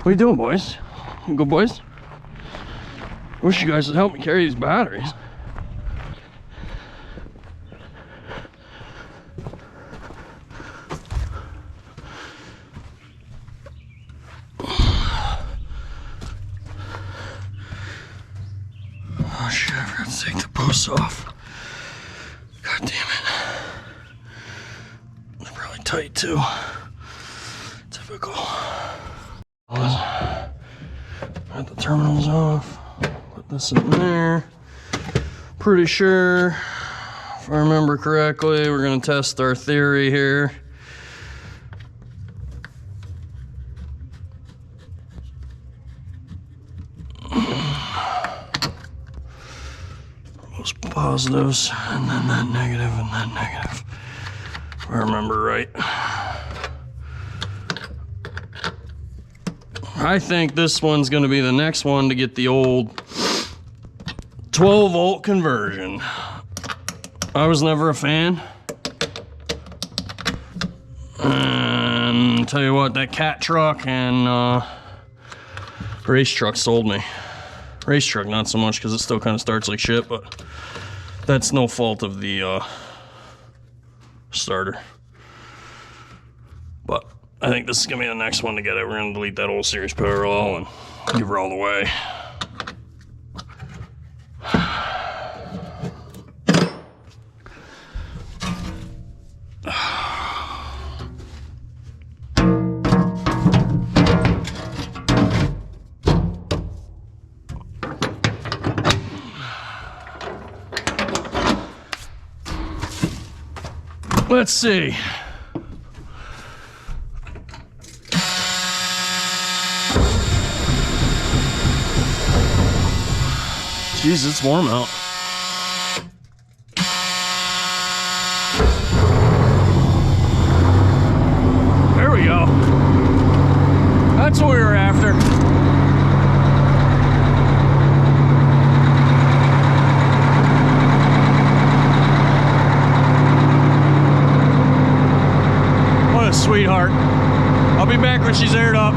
What are you doing, boys? You good boys? Wish you guys would help me carry these batteries. Oh shit, I forgot to take the posts off. God damn it. They're probably tight too. Typical. Got the terminals off. Put this in there. Pretty sure, if I remember correctly, we're gonna test our theory here. Those positives, and then that negative, and that negative. If I remember right. I think this one's gonna be the next one to get the old 12 volt conversion. I was never a fan. And tell you what, that cat truck and race truck sold me. Race truck not so much because it still kind of starts like shit, but that's no fault of the starter. But I think this is gonna be the next one to get it. We're gonna delete that old series parallel and give her all the way. Let's see. Jeez, it's warm out. There we go. That's what we were after. What a sweetheart. I'll be back when she's aired up.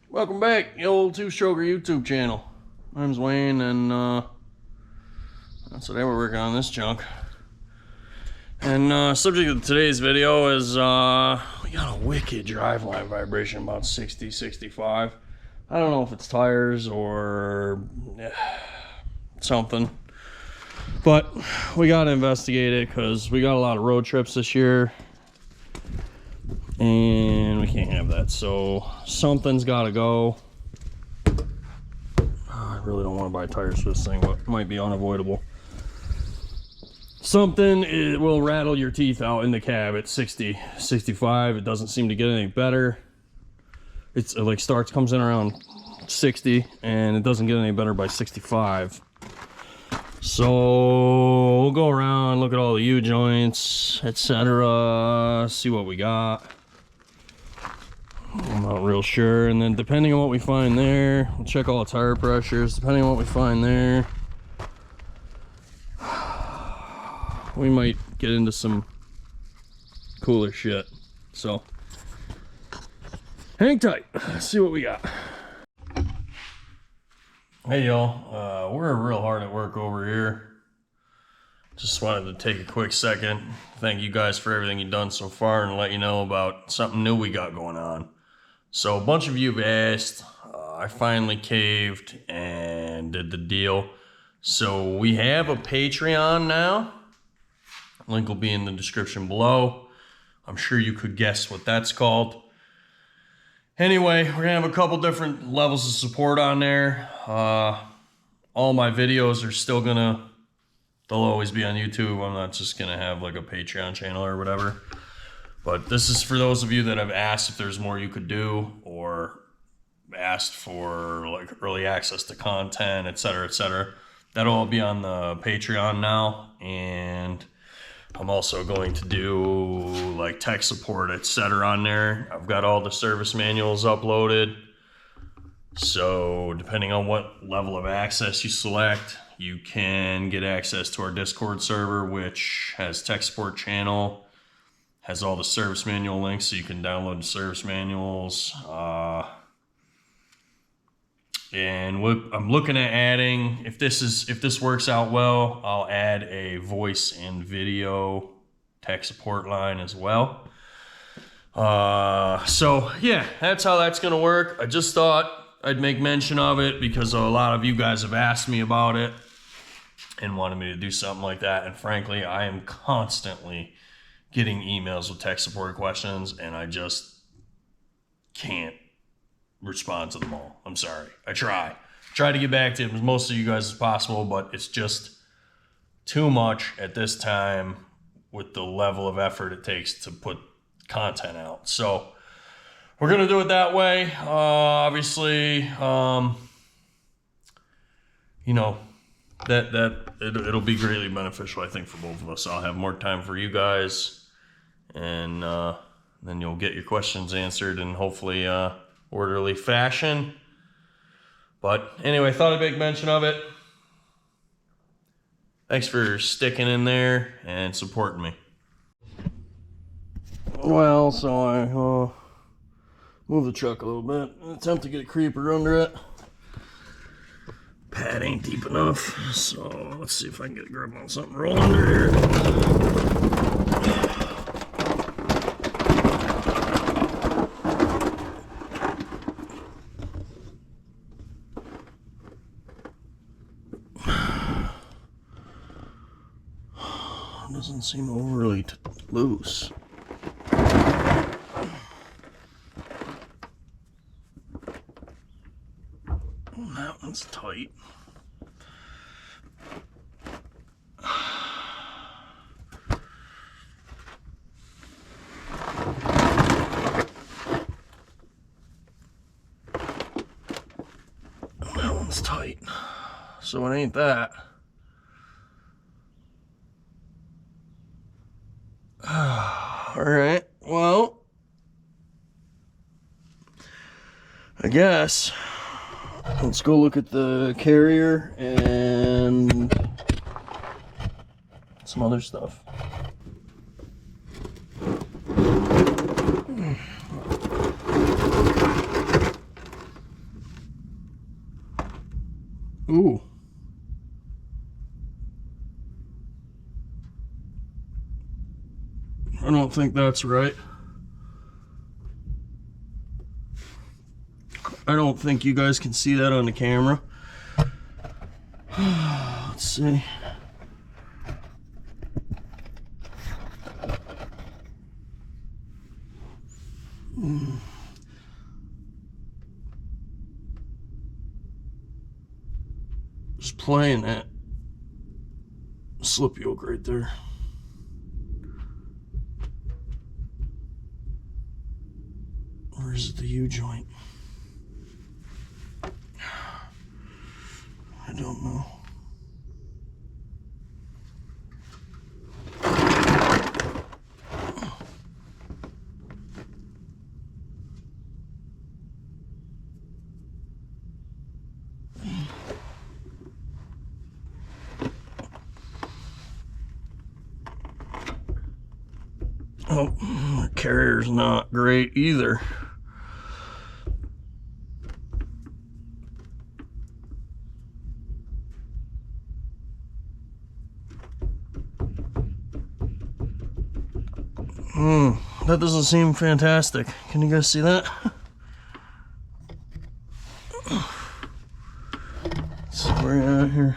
Welcome back, the old two-stroker YouTube channel. My name's Wayne, and So they were working on this junk. And subject of today's video is we got a wicked driveline vibration, about 60, 65. I don't know if it's tires or something, but we got to investigate it because we got a lot of road trips this year and we can't have that. So something's got to go. I really don't want to buy tires for this thing, but it might be unavoidable. Something, it will rattle your teeth out in the cab at 60, 65. It doesn't seem to get any better. It's like comes in around 60 and it doesn't get any better by 65. So we'll go around, look at all the U-joints, etc., see what we got. I'm not real sure. And then depending on what we find there, we'll check all the tire pressures. Depending on what we find there, we might get into some cooler shit. So hang tight, let's see what we got. Hey y'all, we're real hard at work over here. Just wanted to take a quick second, thank you guys for everything you've done so far and let you know about something new we got going on. So a bunch of you have asked, I finally caved and did the deal. So we have a Patreon now. Link will be in the description below. I'm sure you could guess what that's called. Anyway, we're gonna have a couple different levels of support on there. All my videos are still they'll always be on YouTube. I'm not just gonna have like a Patreon channel or whatever. But this is for those of you that have asked if there's more you could do or asked for like early access to content, etc., etc. That'll all be on the Patreon now. And I'm also going to do like tech support, etc. on there. I've got all the service manuals uploaded. So depending on what level of access you select, you can get access to our Discord server, which has tech support channel, has all the service manual links so you can download the service manuals. And what I'm looking at adding, if this works out well, I'll add a voice and video tech support line as well. So yeah, that's how that's gonna work. I just thought I'd make mention of it because a lot of you guys have asked me about it and wanted me to do something like that. And frankly, I am constantly getting emails with tech support questions and I just can't respond to them all. I'm sorry. I try to get back to as most of you guys as possible, but it's just too much at this time with the level of effort it takes to put content out. So we're gonna do it that way. Obviously, you know, it'll be greatly beneficial, I think, for both of us. I'll have more time for you guys, and then you'll get your questions answered in hopefully orderly fashion. But anyway, thought I'd make mention of it. Thanks for sticking in there and supporting me. Well, so I move the truck a little bit and attempt to get a creeper under it. Pad ain't deep enough, so let's see if I can get a grip on something roll under here. Doesn't seem overly loose. That one's tight. That one's tight. So it ain't that. All right, well, I guess let's go look at the carrier and some other stuff. Ooh. I don't think that's right. I don't think you guys can see that on the camera. Let's see. Just playing that slip yoke right there. Or is it the U-joint? I don't know. Oh, the carrier's not great either. That doesn't seem fantastic. Can you guys see that? So we're out here.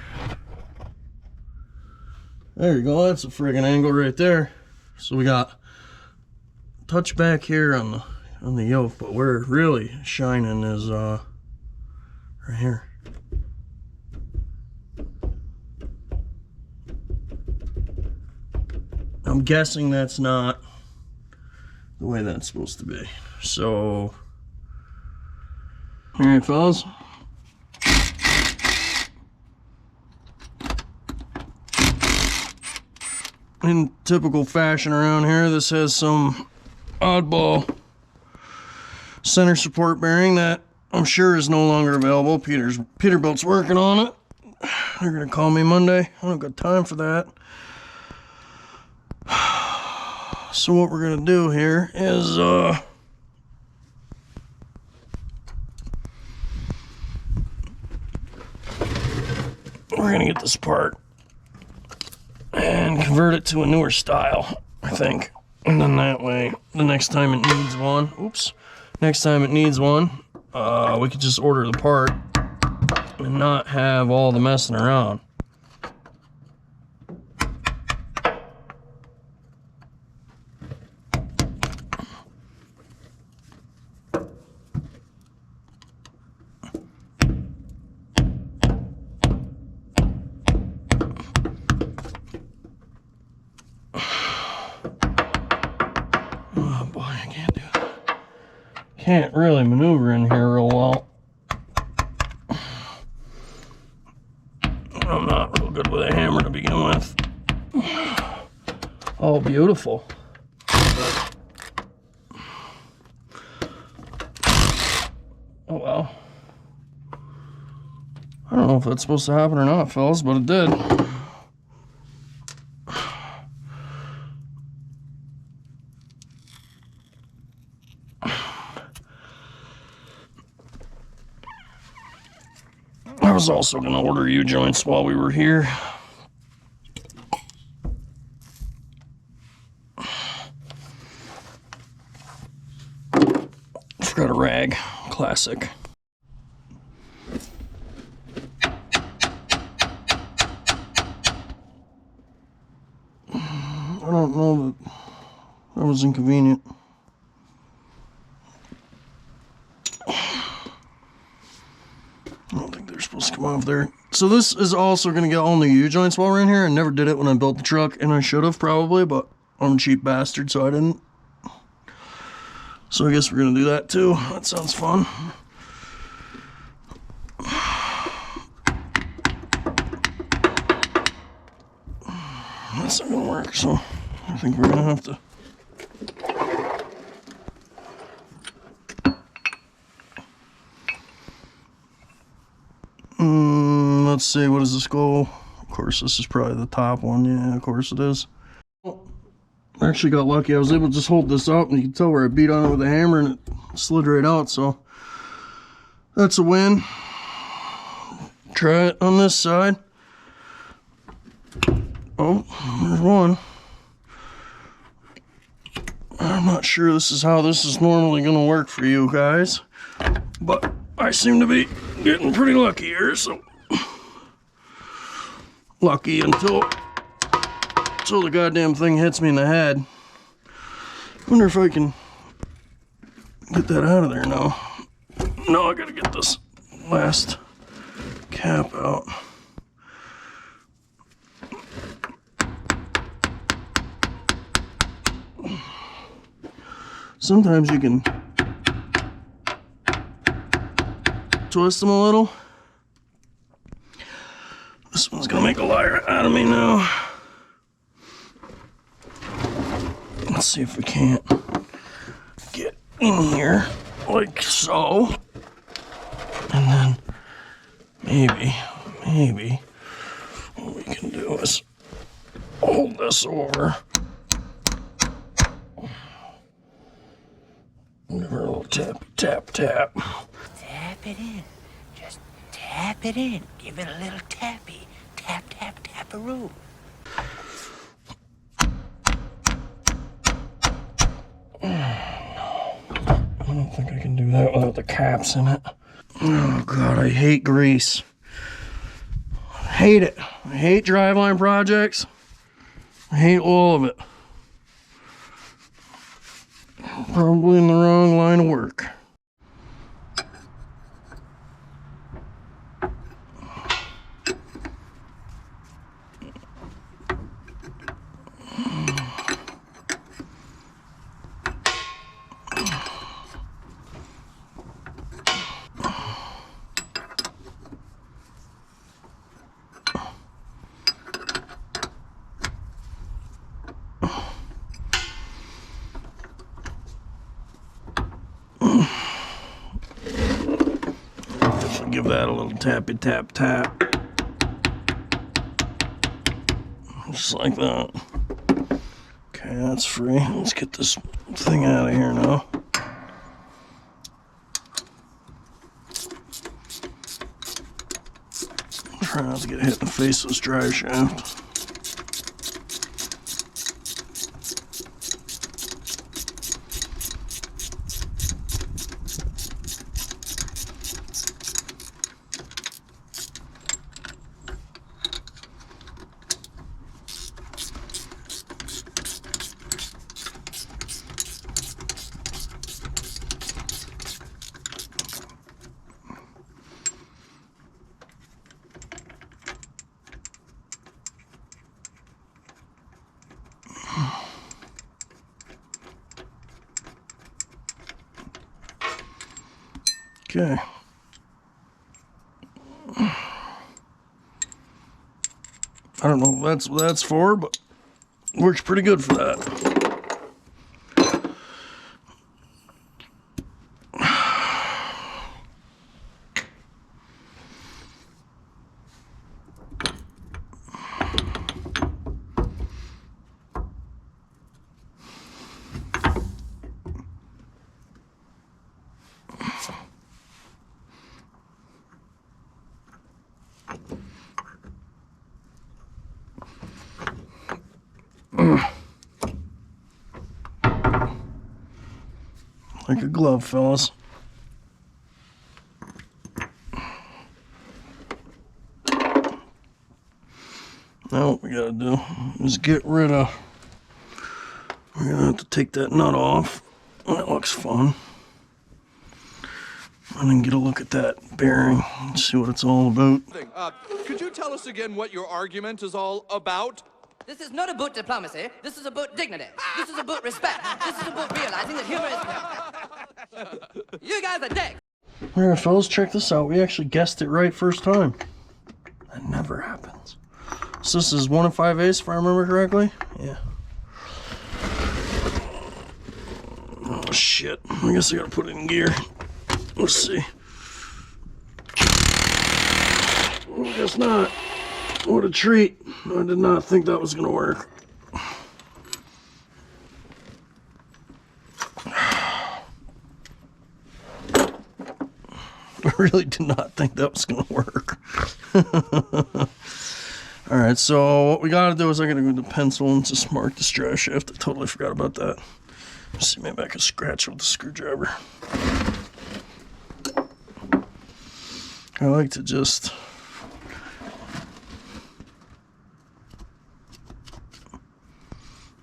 There you go. That's a friggin' angle right there. So we got touch back here on the yoke, but where it really shining is right here. I'm guessing that's not the way that's supposed to be. So, all right, fellas. In typical fashion around here, this has some oddball center support bearing that I'm sure is no longer available. Peterbilt's working on it. They're gonna call me Monday. I don't got time for that. So what we're gonna do here is we're gonna get this part and convert it to a newer style, I think. And then that way, the next time it needs one, we could just order the part and not have all the messing around. Can't really maneuver in here real well. I'm not real good with a hammer to begin with. Oh, beautiful. Oh well. I don't know if that's supposed to happen or not, fellas, but it did. I was also going to order U-joints while we were here. Forgot a rag. Classic. I don't know that was inconvenient. Supposed to come off there. So this is also going to get all new U-joints while we're in here. I never did it when I built the truck, and I should have probably, but I'm a cheap bastard, so I didn't. So I guess we're going to do that too. That sounds fun. That's not going to work, so I think we're going to have to let's see, what does this go? Of course, this is probably the top one. Yeah, of course it is. Well, I actually got lucky. I was able to just hold this up, and you can tell where I beat on it with a hammer, and it slid right out, so that's a win. Try it on this side. Oh, there's one. I'm not sure this is how this is normally going to work for you guys, but I seem to be getting pretty lucky here, so lucky until the goddamn thing hits me in the head. Wonder if I can get that out of there now. No, I gotta get this last cap out. Sometimes you can twist them a little. This one's gonna make a liar out of me now. Let's see if we can't get in here like so. And then maybe what we can do is hold this over. Give her a little tap, tap, tap. Tap it in. Just tap it in. Give it a little tappy. Tap, tap, tap-a-roo. I don't think I can do that without the caps in it. Oh God, I hate grease. I hate it. I hate driveline projects. I hate all of it. Probably in the wrong line of work. Give that a little tappy tap tap. Just like that. Okay, that's free. Let's get this thing out of here now. Try not to get hit in the face with this drive shaft. Okay. I don't know what that's for, but works pretty good for that. Like a glove, fellas. Now what we gotta do is get rid of, we're gonna have to take that nut off. That looks fun. And then get a look at that bearing and see what it's all about. Could you tell us again what your argument is all about? This is not about diplomacy. This is about dignity. This is about respect. This is about realizing that humor is... You guys are dicks. Alright, fellas, check this out. We actually guessed it right first time. That never happens. So this is 1 5/8, if I remember correctly. Yeah. Oh shit. I guess I gotta put it in gear. Let's see. I guess not. What a treat. I did not think that was gonna work. I really did not think that was gonna work. Alright, so what we gotta do is I gotta go to the pencil and just mark the drive shaft. I totally forgot about that. Let's see, maybe I can scratch with the screwdriver. I like to just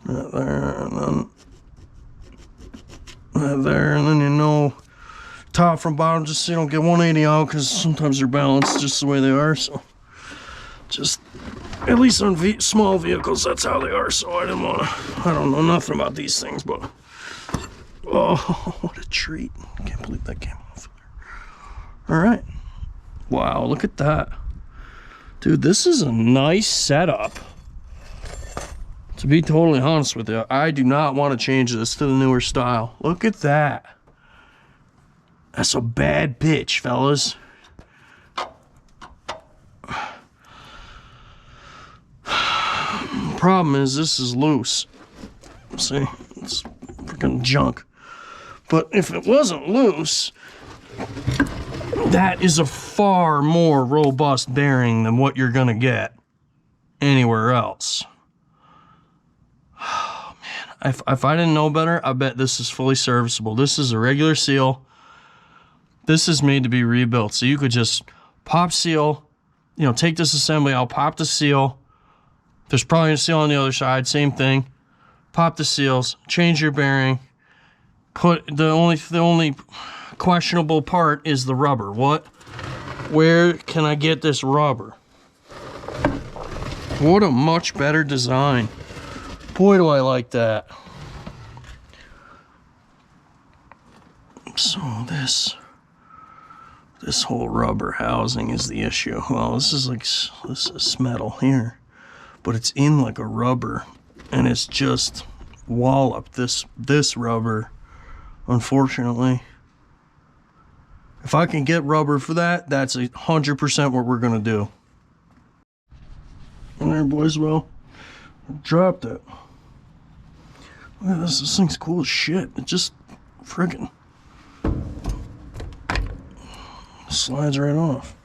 that there, and then that there, and then you know top from bottom, just so you don't get 180 out, because sometimes they're balanced just the way they are. So just at least on small vehicles, that's how they are. So I didn't want to. I don't know nothing about these things, but oh, what a treat! I can't believe that came off there. All right, wow, look at that, dude. This is a nice setup. To be totally honest with you, I do not want to change this to the newer style. Look at that. That's a bad bitch, fellas. Problem is, this is loose. See, it's freaking junk. But if it wasn't loose, that is a far more robust bearing than what you're gonna get anywhere else. Oh man, if I didn't know better, I bet this is fully serviceable. This is a regular seal. This is made to be rebuilt, so you could just pop seal, you know, take this assembly out, pop the seal. There's probably a seal on the other side, same thing. Pop the seals, change your bearing. Put the only questionable part is the rubber. Where can I get this rubber? What a much better design. Boy, do I like that. So this whole rubber housing is the issue. Well, this is metal here, but it's in like a rubber, and it's just walloped. This rubber, unfortunately. If I can get rubber for that, that's 100% what we're gonna do. All right, boys. Well, dropped it. Look at this. This thing's cool as shit. It just friggin' slides right off.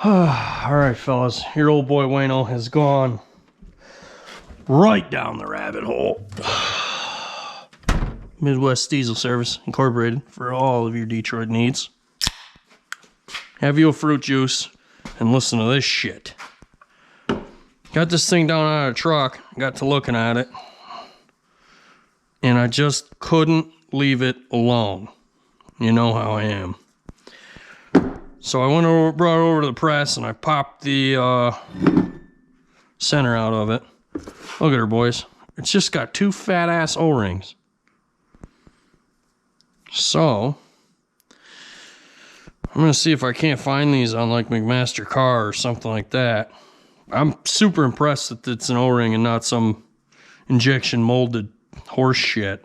All right, fellas, your old boy Wayno has gone right down the rabbit hole. Midwest Diesel Service Incorporated for all of your Detroit needs. Have you a fruit juice and listen to this shit. Got this thing down out of the truck, got to looking at it, and I just couldn't leave it alone. You know how I am. So I went over, brought it over to the press, and I popped the center out of it. Look at her, boys. It's just got two fat ass O-rings. So I'm gonna see if I can't find these on like McMaster Car or something like that. I'm super impressed that it's an O-ring and not some injection molded horse shit.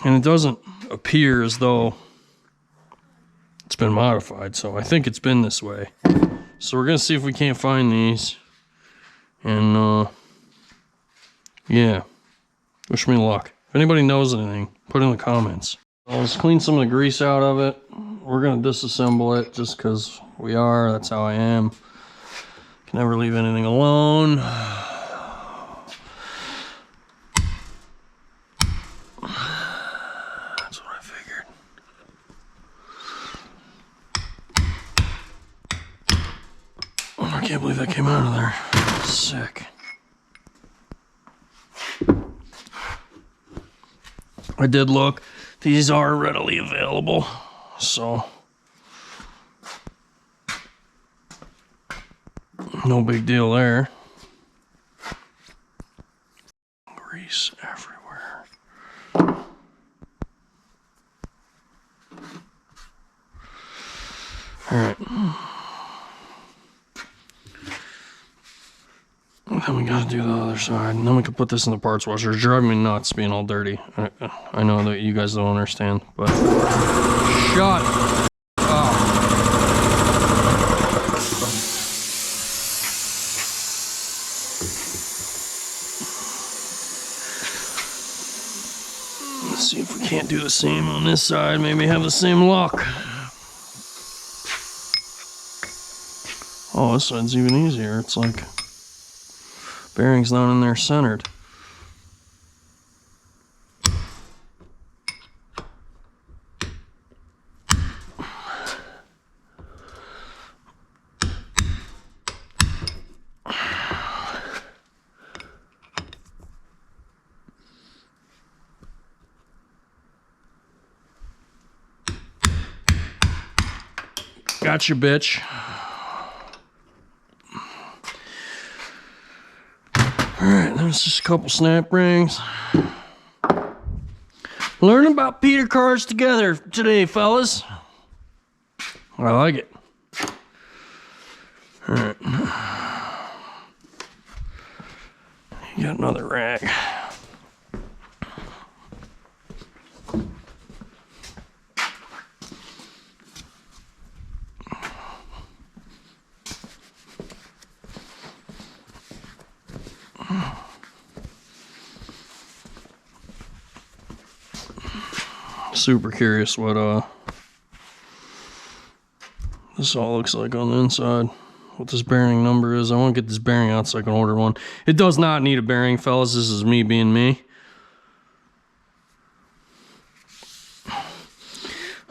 And it doesn't appear as though it's been modified, so I think it's been this way. So we're gonna see if we can't find these. And yeah, wish me luck. If anybody knows anything, put it in the comments. Let's clean some of the grease out of it. We're gonna disassemble it just because we are. That's how I am. Can never leave anything alone. That's what I figured. Oh, I can't believe that came out of there. Sick. I did look. These are readily available, so no big deal there. Grease everywhere. All right. Then we gotta do the other side, and then we can put this in the parts washer. It's driving me nuts being all dirty. I know that you guys don't understand, but shut up. Let's see if we can't do the same on this side. Maybe have the same luck. Oh, this side's even easier. It's like Bearing's not in there centered. Gotcha, bitch. Alright, there's just a couple snap rings. Learn about Peter cars together today, fellas. I like it. Alright. You got another rag. Super curious what this all looks like on the inside. What this bearing number is. I want to get this bearing out so I can order one. It does not need a bearing, fellas. This is me being me. I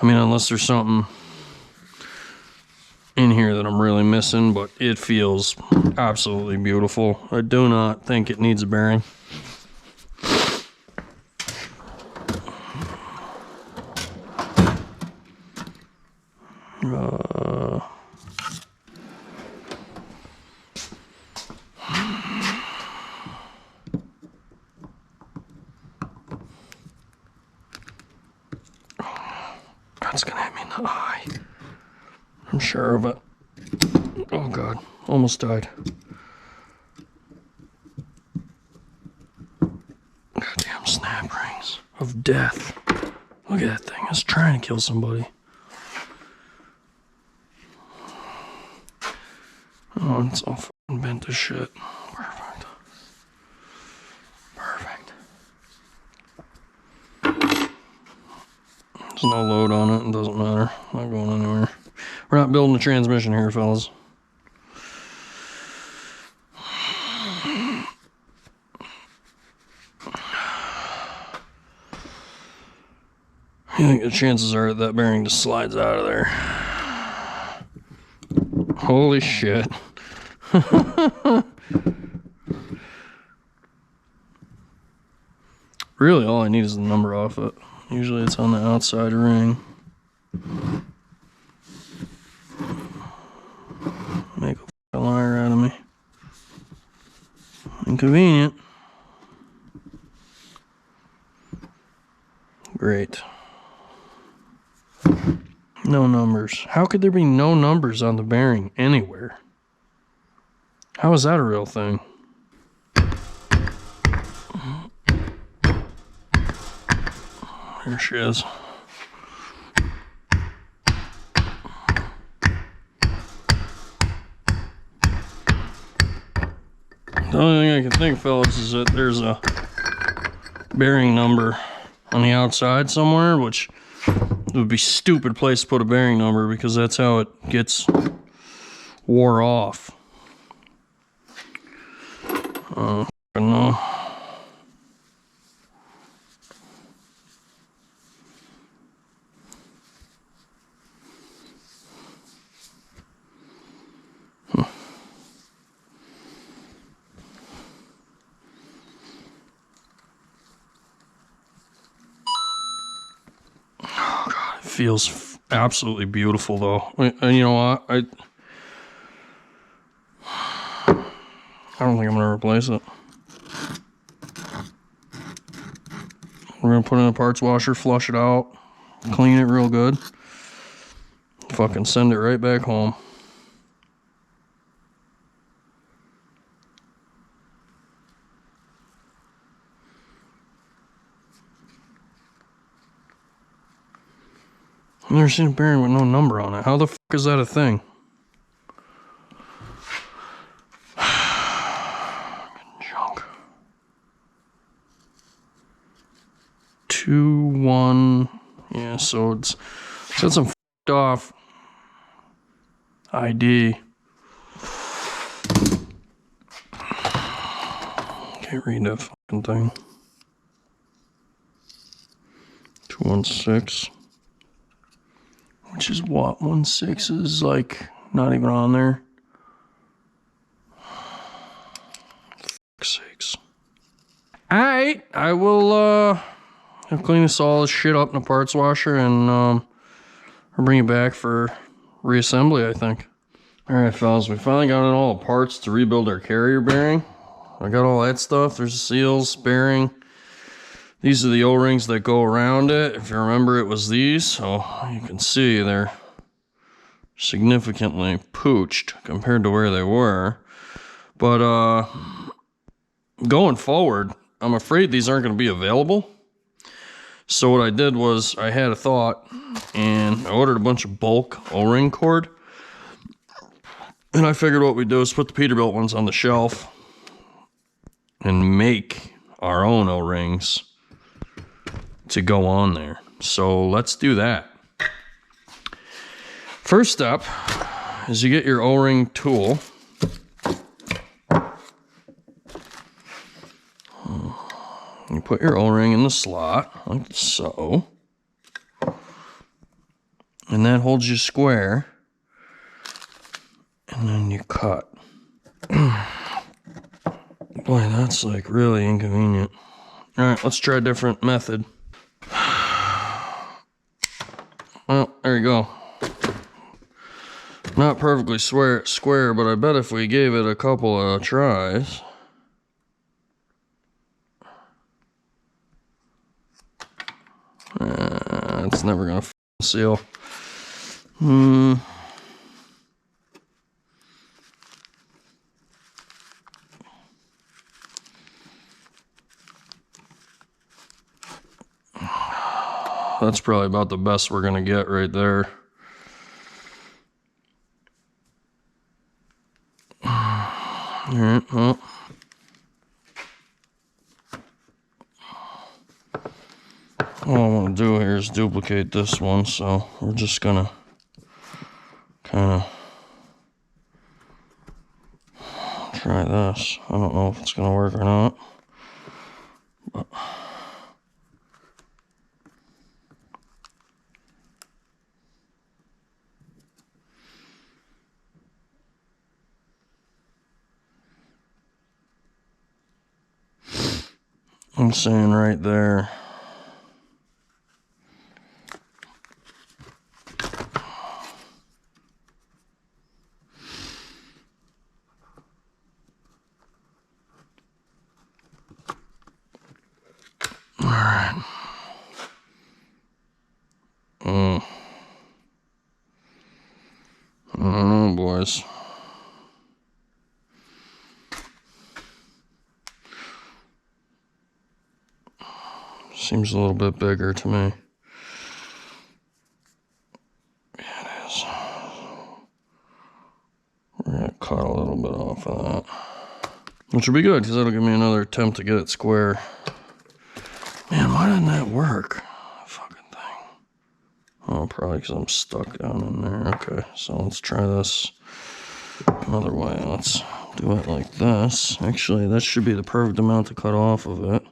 mean, unless there's something in here that I'm really missing, but it feels absolutely beautiful. I do not think it needs a bearing. That's gonna hit me in the eye. I'm sure of it. Oh God, almost died. Goddamn snap rings of death. Look at that thing, it's trying to kill somebody. Oh, it's all fucking bent to shit. Perfect. Perfect. There's no load on it, it doesn't matter. Not going anywhere. We're not building a transmission here, fellas. I think the chances are that bearing just slides out of there. Holy shit. Really, all I need is the number off it. Usually it's on the outside ring. Make a fucking liar out of me. Inconvenient. Great. No numbers. How could there be no numbers on the bearing anywhere? How is that a real thing? Here she is. The only thing I can think, fellas, is that there's a bearing number on the outside somewhere, which it would be a stupid place to put a bearing number because that's how it gets wore off. I don't know. Feels absolutely beautiful though. And you know what? I don't think I'm gonna replace it. We're gonna put it in a parts washer, flush it out, clean it real good, fucking send it right back home. I've never seen a bearing with no number on it. How the fuck is that a thing? Junk. 2-1. Yeah, so it's got some fucked off ID. Can't read that fucking thing. 216. Which is what? 16 is like not even on there. Fuck's sakes. Alright, I will I'll clean all this shit up in the parts washer and I'll bring it back for reassembly, I think. Alright fellas, we finally got in all the parts to rebuild our carrier bearing. I got all that stuff. There's the seals, bearing. These are the O-rings that go around it. If you remember, it was these. So you can see they're significantly pooched compared to where they were. But going forward, I'm afraid these aren't going to be available. So what I did was I had a thought and I ordered a bunch of bulk O-ring cord. And I figured what we'd do is put the Peterbilt ones on the shelf and make our own O-rings to go on there. So let's do that. First step is you get your O-ring tool. You put your O-ring in the slot, like so. And that holds you square. And then you cut. Boy, that's like really inconvenient. Alright, let's try a different method. Well, there you go. Not perfectly square, but I bet if we gave it a couple of tries. It's never gonna seal. That's probably about the best we're gonna get right there. Alright, well. All I want to do here is duplicate this one, so we're just gonna kind of try this. I don't know if it's gonna work or not, but I'm saying right there. Alright. I don't know, boys. Seems a little bit bigger to me. Yeah, it is. We're gonna cut a little bit off of that. Which will be good, because that'll give me another attempt to get it square. Man, why didn't that work? Fucking thing. Oh, probably because I'm stuck down in there. Okay, so let's try this another way. Let's do it like this. Actually, that should be the perfect amount to cut off of it.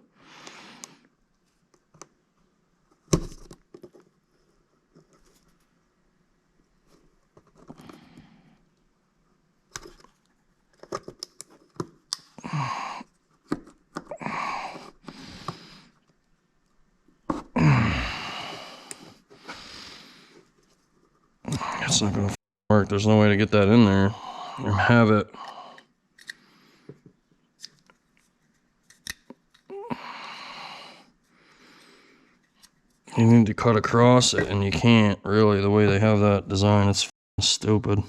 It's not gonna work. There's no way to get that in there or have it. You need to cut across it, and you can't really. The way they have that design, it's stupid.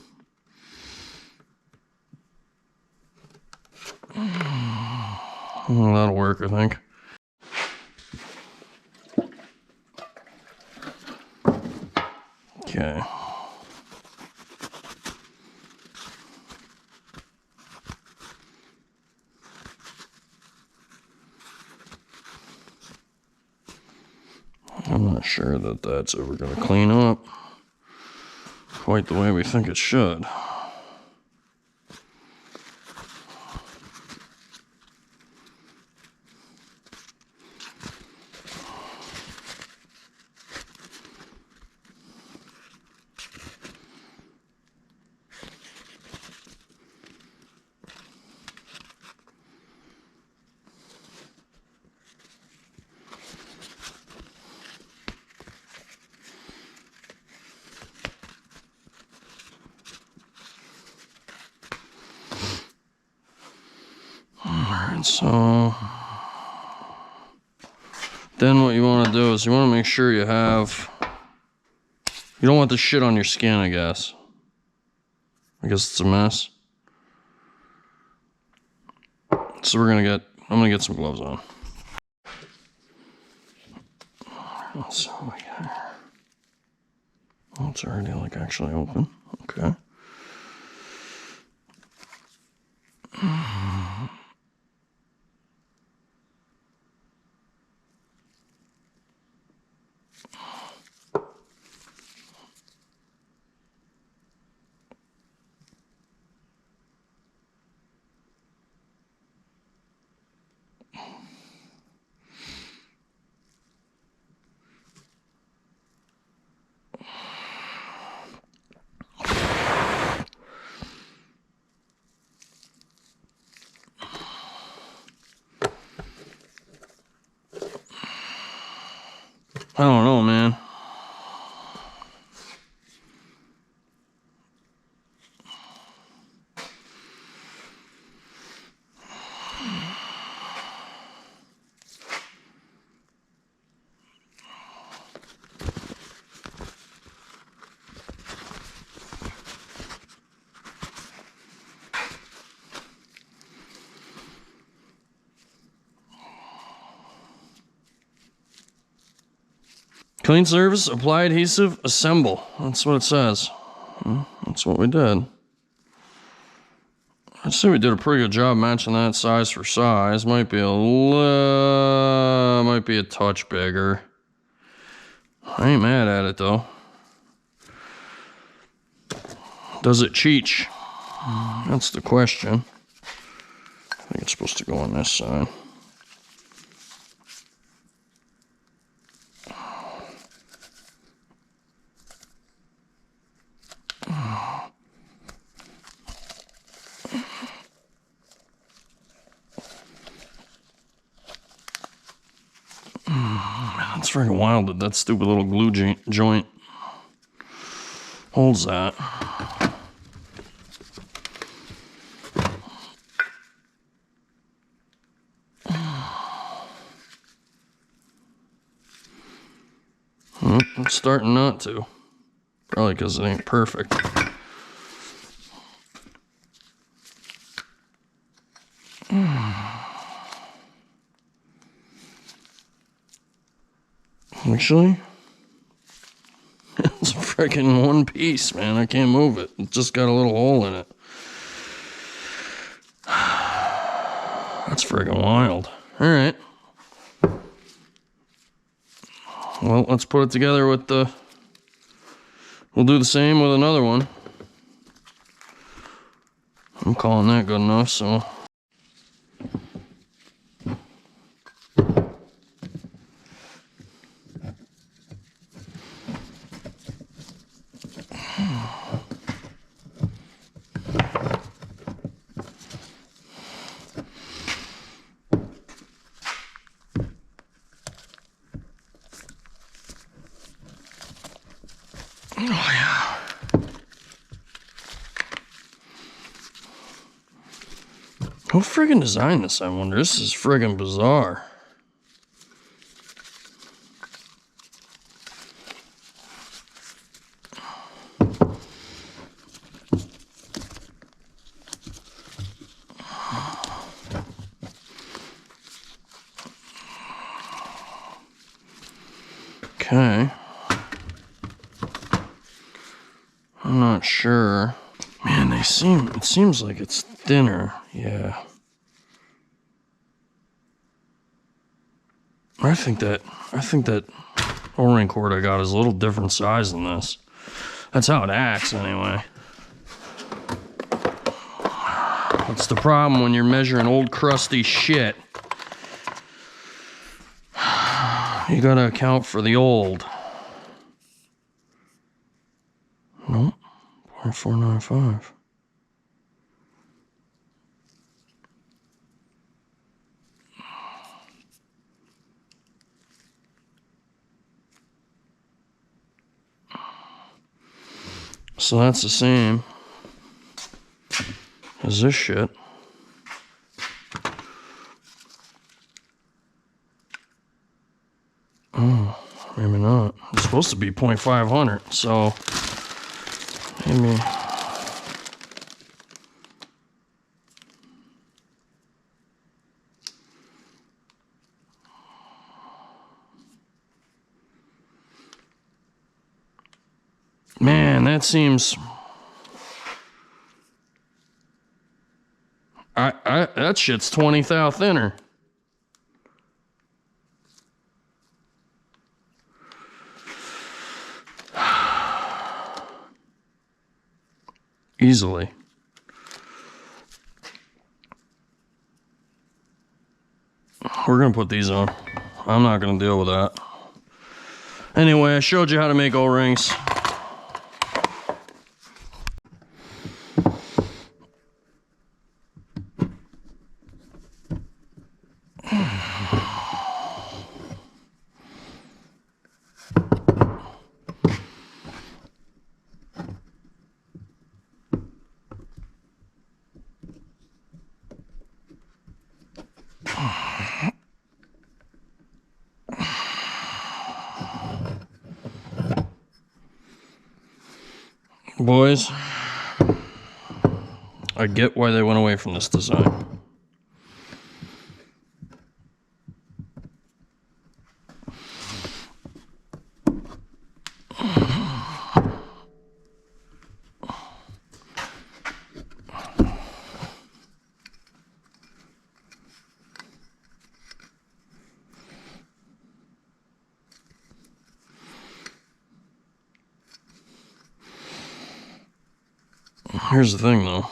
Well, that'll work, I think. Okay. I'm not sure that that's ever going to clean up quite the way we think it should. So then what you want to do is you want to make sure you don't want the shit on your skin, I guess. I guess it's a mess. So I'm gonna get some gloves on. Let's see what we got here. Oh, it's already like actually open. Okay. I don't know, man. Clean surface, apply adhesive, assemble. That's what it says. That's what we did. I'd say we did a pretty good job matching that size for size. Might be a touch bigger. I ain't mad at it though. Does it cheech? That's the question. I think it's supposed to go on this side. It's freaking wild that that stupid little glue joint holds that. It's starting not to. Probably because it ain't perfect. Actually, it's a freaking one piece, man. I can't move it. It just got a little hole in it. That's freaking wild. All right. Well, let's put it together with we'll do the same with another one. I'm calling that good enough, so. Oh, yeah. Who friggin' designed this, I wonder? This is friggin' bizarre. Okay. I'm not sure. Man, it seems like it's thinner. Yeah. I think that O-ring cord I got is a little different size than this. That's how it acts anyway. That's the problem when you're measuring old crusty shit. You gotta account for the old. Nope. 0.495. So that's the same as this shit. Maybe not. It's supposed to be 0.500, so maybe. Man, that seems. That shit's 20 thou thinner. Easily. We're gonna put these on. I'm not gonna deal with that. Anyway, I showed you how to make O-rings. Boys, I get why they went away from this design. Here's the thing, though.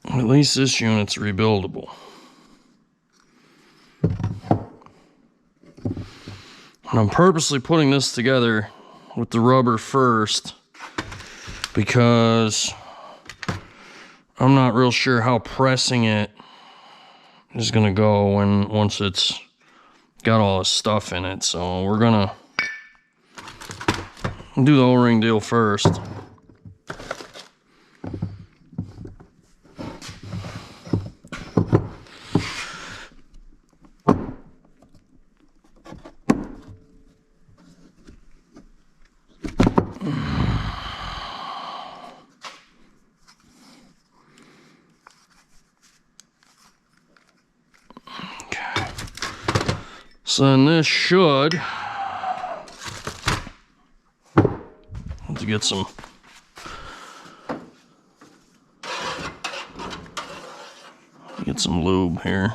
At least this unit's rebuildable. And I'm purposely putting this together with the rubber first because I'm not real sure how pressing it is gonna go once it's got all this stuff in it. So we're gonna do the O-ring deal first. So then this should have to get some lube here.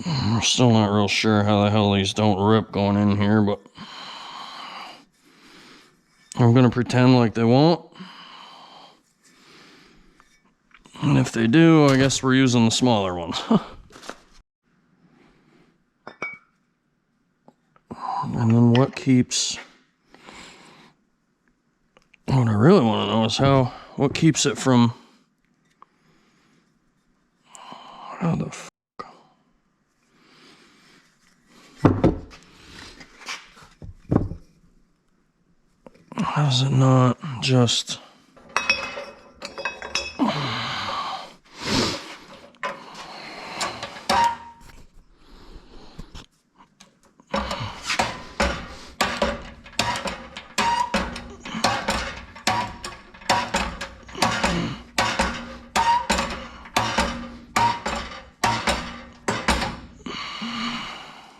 I'm still not real sure how the hell these don't rip going in here, but I'm gonna pretend like they won't. And if they do, I guess we're using the smaller ones. And then what I really want to know is what keeps it from, how the f***? How is it not just...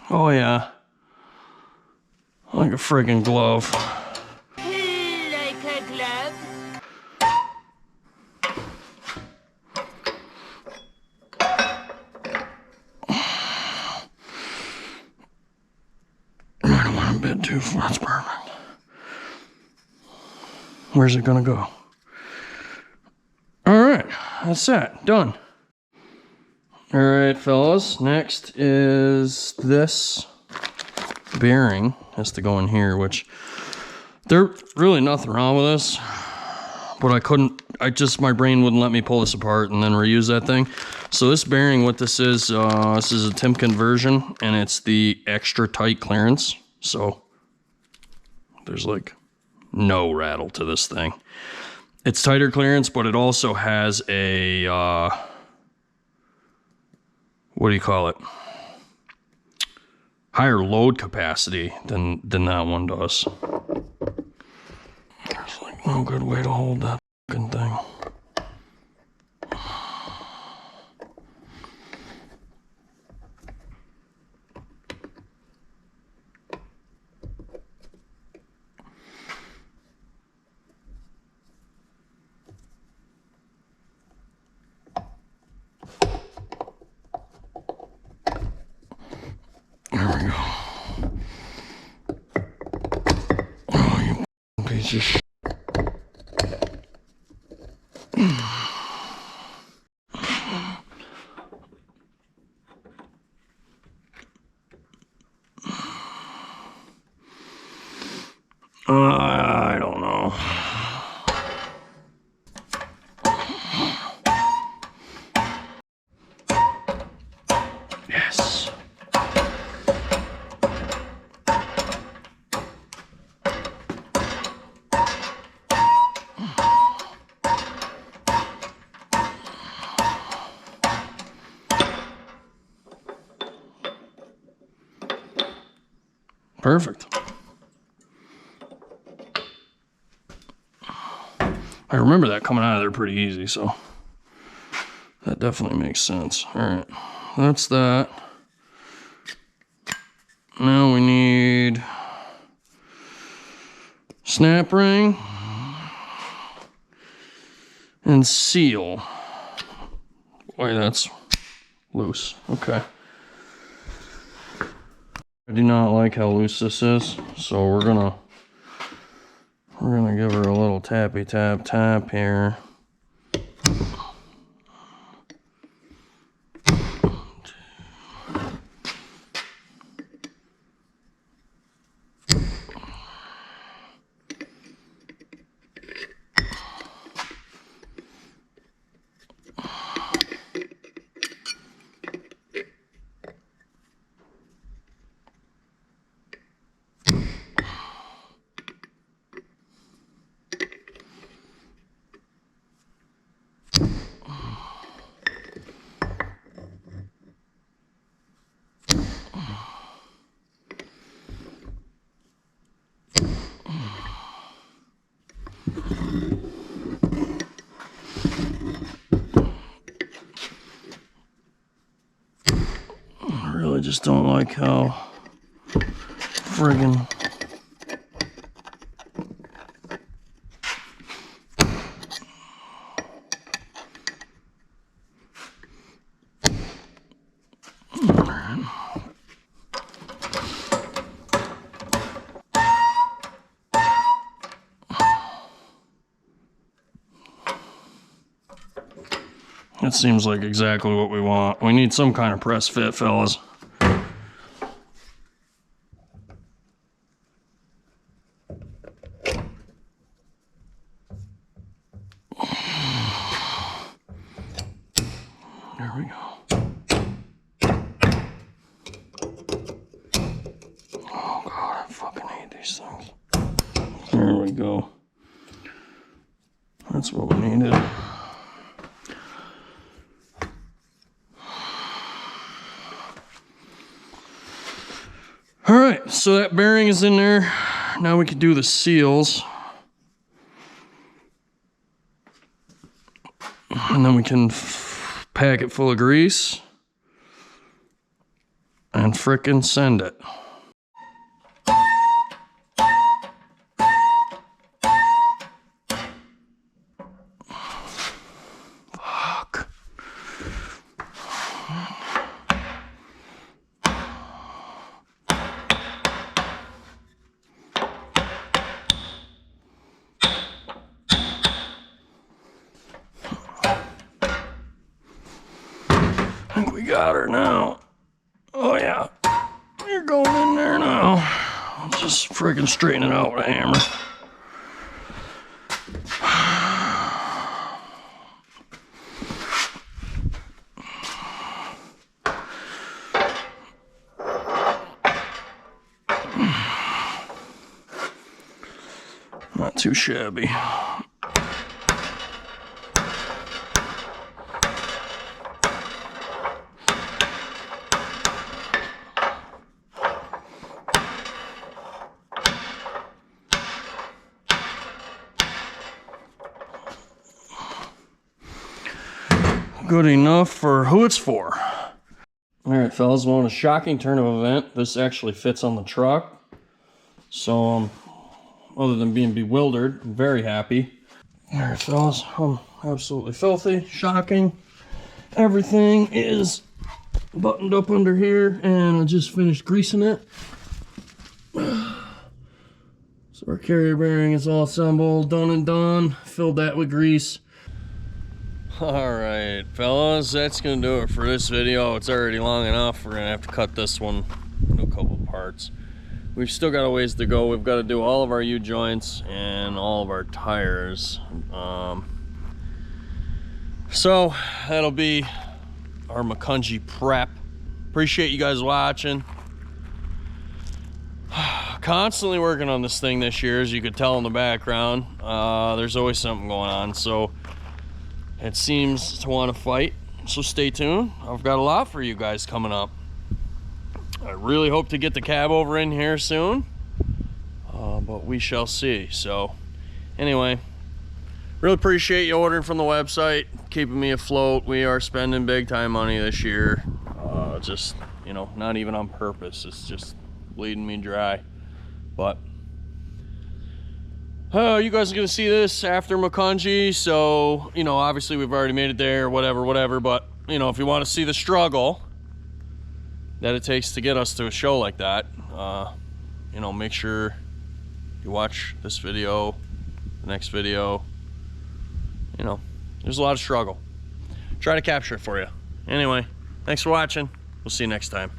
Oh yeah, like a friggin' glove. Like a glove. I don't want a bit too far. That's perfect. Where's it gonna go? All right, that's that. Done. All right, fellas. Next is this bearing. Has to go in here, which there's really nothing wrong with this. But my brain wouldn't let me pull this apart and then reuse that thing. So this bearing, what this is a Timken version, and it's the extra tight clearance. So there's like no rattle to this thing. It's tighter clearance, but it also has a, what do you call it? Higher load capacity than that one does. There's like no good way to hold that fucking thing. There we go. Oh, you piece of shit. I don't know. Yes. Perfect. I remember that coming out of there pretty easy, so that definitely makes sense. All right, that's that. Now we need snap ring and seal. Boy, that's loose. Okay. I do not like how loose this is, so we're gonna give her a little tappy tap here. I really just don't like how friggin' that seems like exactly what we want. We need some kind of press fit, fellas. There we go. Oh God, I fucking hate these things. There we go. That's what we needed. All right, so that bearing is in there. Now we can do the seals. And then we can pack it full of grease and frickin' send it. Fuck. think we got her now. Oh yeah, you're going in there now. Let's just freaking straighten it out with a hammer. Not too shabby. Good enough for who it's for. Alright fellas, well, in a shocking turn of event, this actually fits on the truck. So, other than being bewildered, I'm very happy. Alright fellas, I'm absolutely filthy, shocking. Everything is buttoned up under here, and I just finished greasing it. So our carrier bearing is all assembled, done and done. Filled that with grease. Alright fellas, that's gonna do it for this video. It's already long enough. We're gonna have to cut this one into a couple parts. We've still got a ways to go. We've got to do all of our U-joints and all of our tires. So that'll be our Makunji prep. Appreciate you guys watching. Constantly working on this thing this year, as you could tell in the background. There's always something going on, so it seems to want to fight. So stay tuned. I've got a lot for you guys coming up. I really hope to get the cab over in here soon, but we shall see. So anyway, really appreciate you ordering from the website, keeping me afloat. We are spending big time money this year, just, you know, not even on purpose. It's just bleeding me dry. But you guys are gonna see this after Makunji, so, you know, obviously we've already made it there, whatever, but, you know, if you want to see the struggle that it takes to get us to a show like that, you know, make sure you watch this video, the next video. You know, there's a lot of struggle. Try to capture it for you. Anyway, thanks for watching. We'll see you next time.